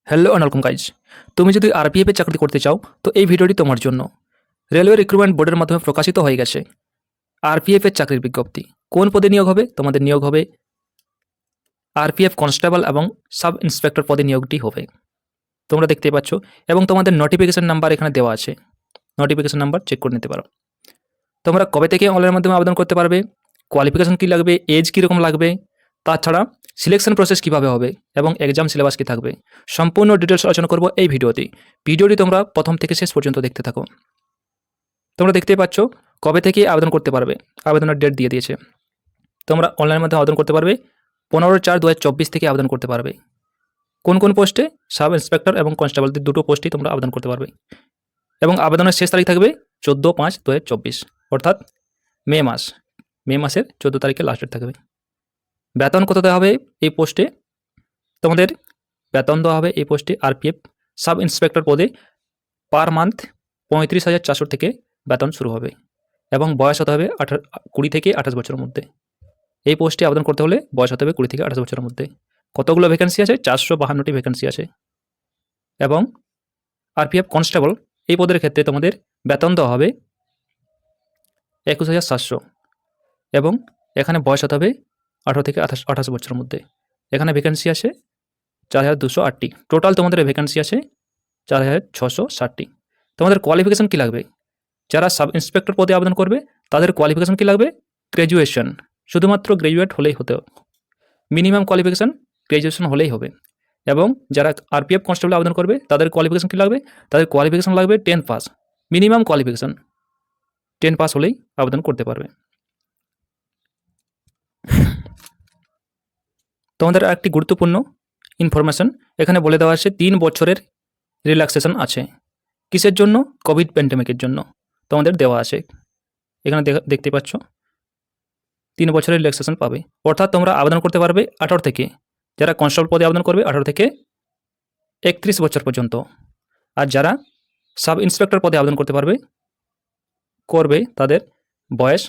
Hello and welcome guys. তুমি যদি আরপিএফে চাকরি করতে চাও তো এই ভিডিওটি তোমার জন্য। রেলওয়ে রিক্রুটমেন্ট বোর্ডের মাধ্যমে প্রকাশিত হয়ে গেছে আরপিএফের চাকরির বিজ্ঞপ্তি। কোন পদে নিয়োগ হবে? তোমাদের নিয়োগ হবে আরপিএফ কনস্টেবল এবং সাব ইন্সপেক্টর পদে নিয়োগটি হবে, তোমরা দেখতেই পাচ্ছ। এবং তোমাদের নোটিফিকেশন নাম্বার এখানে দেওয়া আছে, নোটিফিকেশন নাম্বার চেক করে নিতে পারো। তোমরা কবে থেকে অনলাইনের মাধ্যমে আবেদন করতে পারবে, কোয়ালিফিকেশন কী লাগবে, এজ কীরকম লাগবে, তাছাড়া সিলেকশন প্রসেস কীভাবে হবে এবং এক্সাম সিলেবাস কী থাকবে, সম্পূর্ণ ডিটেলস আলোচনা করব এই ভিডিওতে। ভিডিওটি তোমরা প্রথম থেকে শেষ পর্যন্ত দেখতে থাকো। তোমরা দেখতেই পাচ্ছ কবে থেকে আবেদন করতে পারবে, আবেদনের ডেট দিয়ে দিয়েছে। তোমরা অনলাইনের মাধ্যমে আবেদন করতে পারবে 15/4/2024 থেকে আবেদন করতে পারবে। কোন কোন পোস্টে? সাব ইন্সপেক্টর এবং কনস্টেবলদের দুটো পোস্টেই তোমরা আবেদন করতে পারবে। এবং আবেদনের শেষ তারিখ থাকবে 14/5/2024, অর্থাৎ মে মাসের 14 তারিখে লাস্ট ডেট থাকবে। বেতন কত দেওয়া হবে এই পোস্টে? তোমাদের বেতন দেওয়া হবে এই পোস্টে আরপিএফ সাব ইন্সপেক্টর পদে পার মান্থ 35,400 থেকে বেতন শুরু হবে এবং বয়স হতে হবে 20 থেকে 28 বছরের মধ্যে। এই পোস্টে আবেদন করতে হলে বয়স হতে হবে 20 থেকে 28 বছরের মধ্যে। কতগুলো ভ্যাকেন্সি আছে? 452টি ভ্যাকেন্সি আছে। এবং আরপিএফ কনস্টেবল এই পদের ক্ষেত্রে তোমাদের বেতন দেওয়া হবে 21,700 এবং এখানে বয়স হতে হবে 18 থেকে 28 বছরের মধ্যে। এখানে ভ্যাকেন্সি আছে 4,208টি। টোটাল তোমাদের ভ্যাকেন্সি আছে 4,660টি। তোমাদের কোয়ালিফিকেশন কী লাগবে? যারা সাব ইন্সপেক্টর পদে আবেদন করবে তাদের কোয়ালিফিকেশন কী লাগবে? গ্র্যাজুয়েশন, শুধুমাত্র গ্র্যাজুয়েট হলেই হতে, মিনিমাম কোয়ালিফিকেশন গ্র্যাজুয়েশন হলেই হবে। এবং যারা আরপিএফ কনস্টেবল আবেদন করবে তাদের কোয়ালিফিকেশন কী লাগবে? তাদের কোয়ালিফিকেশন লাগবে 10 পাস, মিনিমাম কোয়ালিফিকেশন 10 পাস হলেই আবেদন করতে পারবে। তোমাদের আরেকটি গুরুত্বপূর্ণ ইনফরমেশন এখানে বলে দেওয়া আছে 3 বছরের রিল্যাক্সেশন আছে। কিসের জন্য? কোভিড প্যান্ডেমিকের জন্য তোমাদের দেওয়া আছে। এখানে দেখতে পাচ্ছ 3 বছরের রিল্যাক্সেশন পাবে, অর্থাৎ তোমরা আবেদন করতে পারবে 18 থেকে, যারা কনস্টেবল পদে আবেদন করবে 18 থেকে 31 বছর পর্যন্ত। আর যারা সাব ইন্সপেক্টর পদে আবেদন করবে তাদের বয়স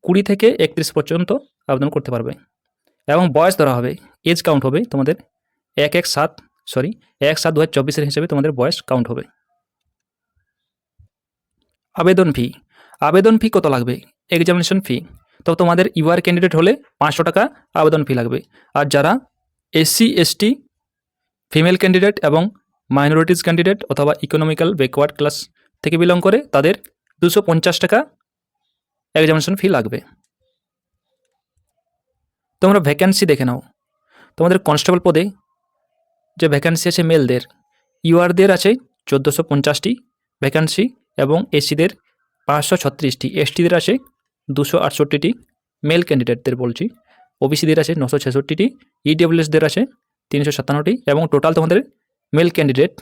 20 থেকে 31 পর্যন্ত আবেদন করতে পারবে। এবং বয়স ধরা হবে, এজ কাউন্ট হবে তোমাদের 1/7/2024 হিসেবে তোমাদের বয়স কাউন্ট হবে। আবেদন ফি কত লাগবে? এক্সামিনেশন ফি তো তোমাদের ইউআর ক্যান্ডিডেট হলে 500 টাকা আবেদন ফি লাগবে। আর যারা এসসি এসটি, ফিমেল ক্যান্ডিডেট এবং মাইনরিটিস ক্যান্ডিডেট অথবা ইকোনমিক্যাল ব্যাকওয়ার্ড ক্লাস থেকে বিলং করে তাদের 250 টাকা এক্সামিনেশন ফি লাগবে। তোমরা ভ্যাকেন্সি দেখে নাও। তোমাদের কনস্টেবল পদে যে ভ্যাকেন্সি আছে মেলদের, ইউআরদের আছে 1450টি ভ্যাকেন্সি এবং এসসিদের 536টি, এসটিদের আছে 268টি, মেল ক্যান্ডিডেটদের বলছি। ওবিসিদের আছে 966টি, ইডব্লিউএসদের আছে 357টি এবং টোটাল তোমাদের মেল ক্যান্ডিডেট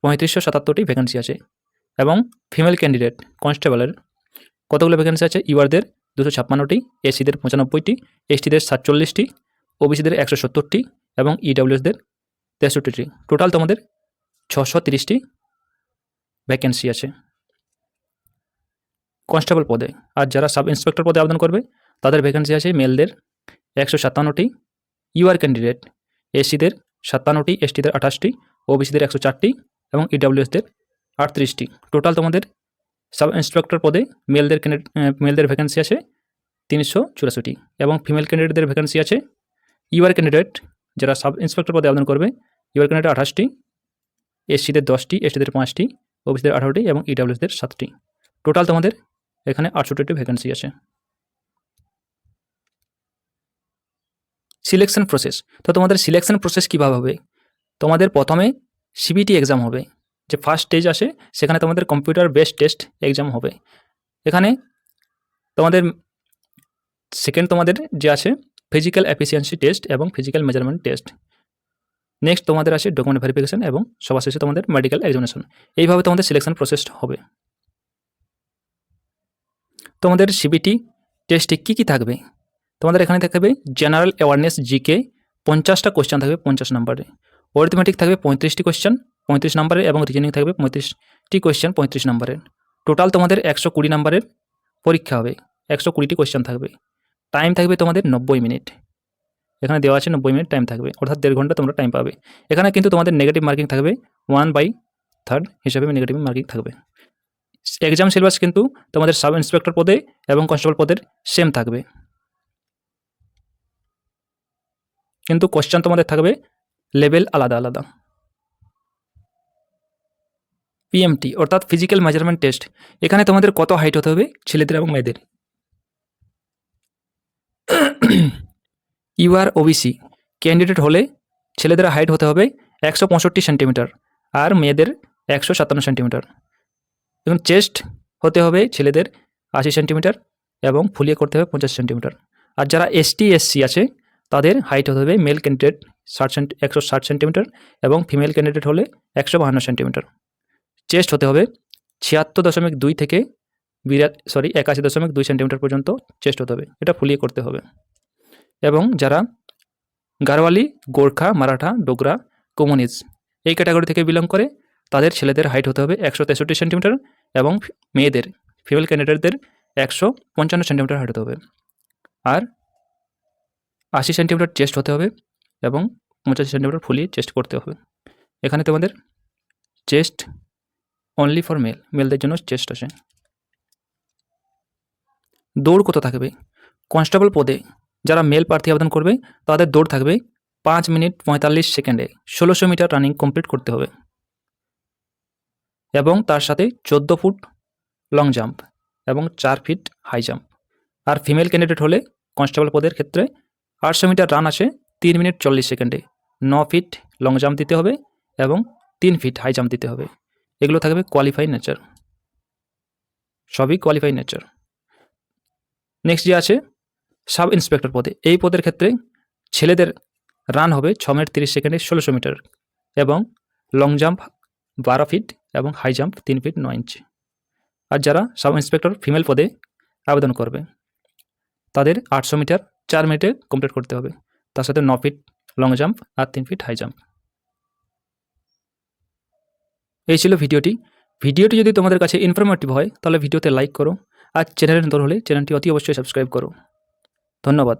3577টি ভ্যাকেন্সি আছে। এবং ফিমেল ক্যান্ডিডেট কনস্টেবলের কতগুলো ভ্যাকেন্সি আছে? ইউআরদের 256টি, এসসিদের 95টি, এসটিদের 47টি, ওবিসিদের 170টি এবং ইডব্লিউএসদের 63টি। টোটাল তোমাদের 630টি ভ্যাকেন্সি আছে কনস্টেবল পদে। আর যারা সাব ইন্সপেক্টর পদে আবেদন করবে তাদের ভ্যাকেন্সি আছে মেলদের 157টি, ইউআর ক্যান্ডিডেট এসসিদের 57টি, এসটিদের 28টি, ওবিসিদের 104টি এবং ইডব্লিউএসদের 38টি। টোটাল তোমাদের সাব ইন্সপেক্টর পদে মেলদের ভ্যাকেন্সি আছে 384টি এবং ফিমেল ক্যান্ডিডেটদের ভ্যাকেন্সি আছে, ইউআর ক্যান্ডিডেট যারা সাব ইন্সপেক্টর পদে আবেদন করবে ইউআর ক্যান্ডিডেট 28টি, এসসিদের 10টি, এসটিদের 5টি, ওবিসিদের 18টি এবং ইডব্লিউএসদের 7টি। টোটাল তোমাদের এখানে 68টি ভ্যাকেন্সি আছে। সিলেকশন প্রসেস তো তোমাদের সিলেকশন প্রসেস কীভাবে হবে? তোমাদের প্রথমে সিবিটি এক্সাম হবে, যে ফার্স্ট স্টেজ আসে সেখানে তোমাদের কম্পিউটার বেসড টেস্ট এক্সাম হবে। এখানে তোমাদের সেকেন্ড তোমাদের যে আছে ফিজিক্যাল এফিসিয়েন্সি টেস্ট এবং ফিজিক্যাল মেজারমেন্ট টেস্ট। নেক্সট তোমাদের আসে ডকুমেন্ট ভেরিফিকেশন এবং সবার শেষে তোমাদের মেডিকেল এক্সামিনেশন। এইভাবে তোমাদের সিলেকশন প্রসেস হবে। তোমাদের সিবিটি টেস্টে কী থাকবে? তোমাদের এখানে থাকবে জেনারেল অ্যাওয়ারনেস জিকে 50টা কোয়েশ্চেন থাকবে 50 নম্বরে, অরিথমেটিক থাকবে 35টি কোয়েশ্চেন 35 নম্বরের এবং রিজনিং থাকবে 35টি কোয়েশ্চেন 35 নম্বরের। টোটাল তোমাদের 120 নম্বরের পরীক্ষা হবে, 120টি কোয়েশ্চেন থাকবে। টাইম থাকবে তোমাদের 90 মিনিট। এখানে দেওয়া আছে 90 মিনিট টাইম থাকবে, অর্থাৎ 1.5 ঘন্টা তোমরা টাইম পাবে। এখানে কিন্তু তোমাদের নেগেটিভ মার্কিং থাকবে 1/3 হিসাবে নেগেটিভ মার্কিং থাকবে। এক্সাম সিলেবাস কিন্তু তোমাদের সাব ইন্সপেক্টর পদে এবং কনস্টেবল পদের সেম থাকবে, কিন্তু কোশ্চেন তোমাদের থাকবে লেভেল আলাদা আলাদা। পিএমটি অর্থাৎ ফিজিক্যাল মেজারমেন্ট টেস্ট, এখানে তোমাদের কত হাইট হতে হবে ছেলেদের এবং মেয়েদের। ইউআর ওবিসি ক্যান্ডিডেট হলে ছেলেদের হাইট হতে হবে 165 সেন্টিমিটার আর মেয়েদের 157 সেন্টিমিটার। এবং চেস্ট হতে হবে ছেলেদের 80 সেন্টিমিটার এবং ফুলিয়ে করতে হবে 50 সেন্টিমিটার। আর যারা এসটি এসসি আছে তাদের হাইট হতে হবে মেল ক্যান্ডিডেট 160 সেন্টিমিটার এবং ফিমেল ক্যান্ডিডেট হলে 152 সেন্টিমিটার। চেস্ট হতে হবে 76.2 থেকে 81.2 সেন্টিমিটার পর্যন্ত চেস্ট হতে হবে, এটা ফুলিয়ে করতে হবে। এবং যারা গারওয়ালি, গোর্খা, মারাঠা, ডোগরা, কমিউনিজ এই ক্যাটাগরি থেকে বিলং করে তাদের ছেলেদের হাইট হতে হবে 163 সেন্টিমিটার এবং মেয়েদের ফিমেল ক্যান্ডিডেটদের 155 সেন্টিমিটার হাইট হতে হবে। আর 80 সেন্টিমিটার চেস্ট হতে হবে এবং 85 সেন্টিমিটার ফুলিয়ে চেস্ট করতে হবে। এখানে তোমাদের চেস্ট অনলি ফর মেলদের জন্য চেস্ট আছে। দৌড় কত থাকবে? কনস্টেবল পদে যারা মেল প্রার্থী আবেদন করবে তাদের দৌড় থাকবে 5 মিনিট 45 সেকেন্ডে 1600 মিটার রানিং কমপ্লিট করতে হবে এবং তার সাথে 14 ফুট লং জাম্প এবং 4 ফিট হাই জাম্প। আর ফিমেল ক্যান্ডিডেট হলে কনস্টেবল পদের ক্ষেত্রে 800 মিটার রান আছে 3 মিনিট 40 সেকেন্ডে, 9 ফিট লং জাম্প দিতে হবে এবং 3 ফিট হাই জাম্প দিতে হবে। এগুলো থাকবে কোয়ালিফাই নেচার, সবই কোয়ালিফাই নেচার। নেক্সট যে আছে সাব ইন্সপেক্টর পদে, এই পদের ক্ষেত্রে ছেলেদের রান হবে 6 মিনিট 30 সেকেন্ডে 1600 মিটার এবং লং জাম্প 12 ফিট এবং হাই জাম্প 3 ফিট 9 ইঞ্চি। আর যারা সাব ইন্সপেক্টর ফিমেল পদে আবেদন করবে তাদের 800 মিটার 4 মিনিটে কমপ্লিট করতে হবে, তার সাথে 9 ফিট লং জাম্প আর 3 ফিট হাই জাম্প। এই ছিল ভিডিওটি। ভিডিওটি যদি তোমাদের কাছে ইনফরমেটিভ হয় তাহলে ভিডিওতে লাইক করো, আর চ্যানেলে নতুন হলে চ্যানেলটি অতি অবশ্যই সাবস্ক্রাইব করো। ধন্যবাদ।